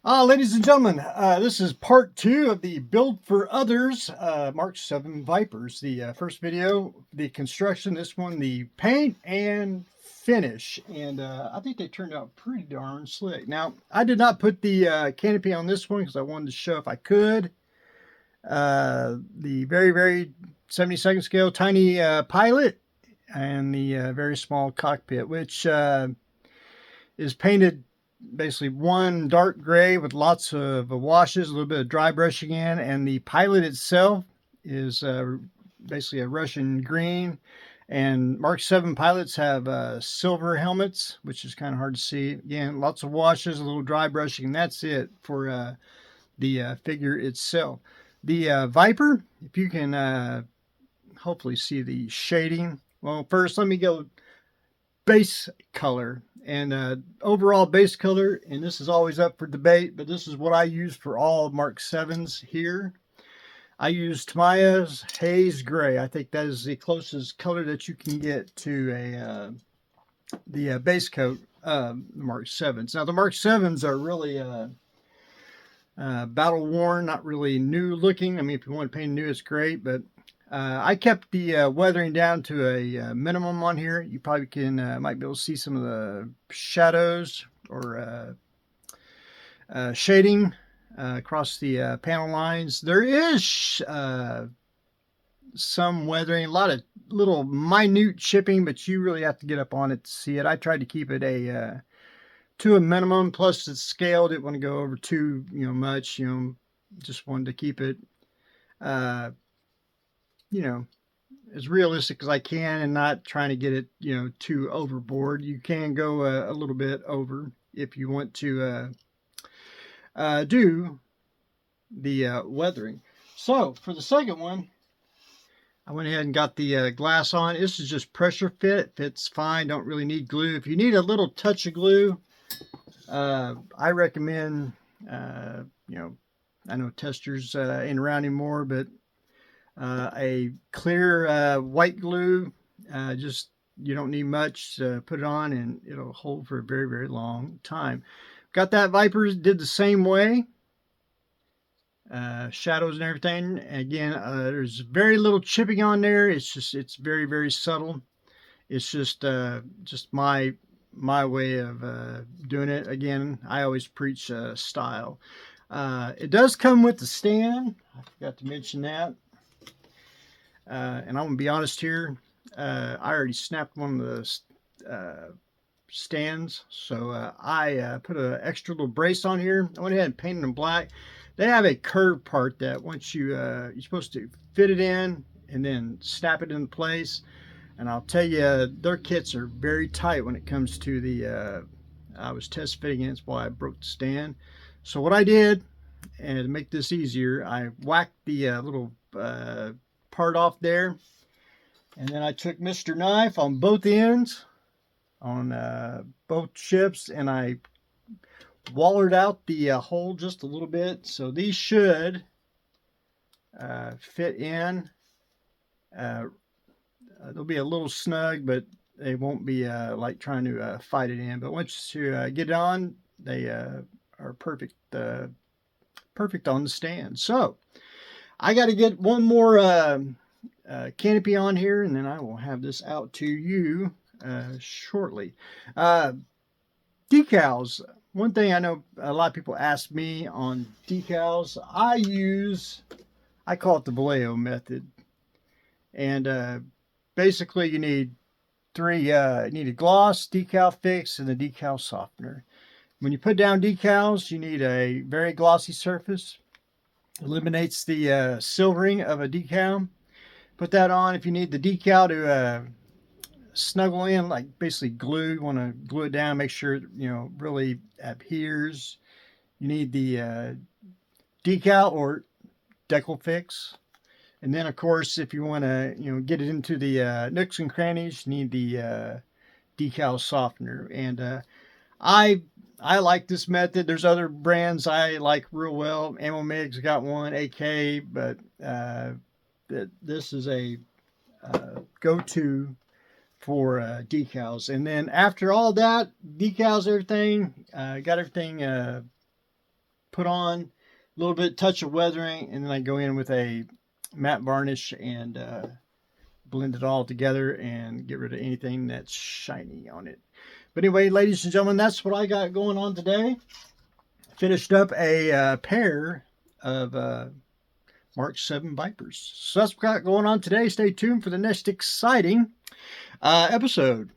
Ladies and gentlemen, this is part 2 of the Build for Others Mark 7 Vipers. The first video, the construction, this one, the paint and finish. And I think they turned out pretty darn slick. Now, I did not put the canopy on this one because I wanted to show if I could. The very 72nd scale tiny pilot and the very small cockpit, which is painted basically one dark gray with lots of washes, a little bit of dry brushing in, and the pilot itself is basically a Russian green. And Mark 7 pilots have silver helmets, which is kind of hard to see. Again, lots of washes, a little dry brushing, and that's it for the figure itself. The Viper, if you can hopefully see the shading. Well, first let me go base color. And overall base color, and this is always up for debate, but this is what I use for all Mark 7s here. I use Tamiya's Haze Gray. I think that is the closest color that you can get to the base coat of the Mark 7s. Now the Mark 7s are really battle worn, not really new looking. I mean, if you want to paint new, it's great, but I kept the weathering down to a minimum on here. You probably can might be able to see some of the shadows or shading across the panel lines. There is some weathering, a lot of little minute chipping, but you really have to get up on it to see it. I tried to keep it to a minimum. Plus, it's scaled. Didn't want to go over too much. Just wanted to keep it as realistic as I can and not trying to get it, too overboard. You can go a little bit over if you want to do the weathering. So for the second one, I went ahead and got the glass on. This is just pressure fit. It fits fine. Don't really need glue. If you need a little touch of glue, I recommend, I know testers ain't around anymore, but a clear white glue, just you don't need much. Put it on and it'll hold for a very long time. Got that Viper, did the same way. Shadows and everything. Again, there's very little chipping on there. It's very subtle. It's just my way of doing it. Again, I always preach style. It does come with the stand. I forgot to mention that. And I'm going to be honest here, I already snapped one of the stands, so I put an extra little brace on here. I went ahead and painted them black. They have a curved part that once you're supposed to fit it in and then snap it into place. And I'll tell you, their kits are very tight when it comes to the, I was test fitting it, that's why I broke the stand. So what I did, and to make this easier, I whacked the little part off there, and then I took Mr. Knife on both ends on both ships, and I wallered out the hole just a little bit, so these should fit in. They'll be a little snug, but they won't be like trying to fight it in. But once you get it on, they are perfect on the stand. So I got to get one more canopy on here, and then I will have this out to you shortly. Decals. One thing I know a lot of people ask me on decals, I call it the Vallejo method. And basically you need you need a gloss, decal fix, and a decal softener. When you put down decals, you need a very glossy surface. Eliminates the silvering of a decal. Put that on. If you need the decal to snuggle in, like basically glue, you want to glue it down, make sure it really adheres. You need the decal or decal fix. And then of course, if you want to get it into the nooks and crannies, you need the decal softener. And I like this method. There's other brands I like real well. Ammo Mig's got one, AK, but this is a go-to for decals. And then after all that, decals, everything, got everything put on, a little bit touch of weathering, and then I go in with a matte varnish and blend it all together and get rid of anything that's shiny on it. But anyway, ladies and gentlemen, that's what I got going on today. Finished up a pair of Mark 7 Vipers. So that's what I got going on today. Stay tuned for the next exciting episode.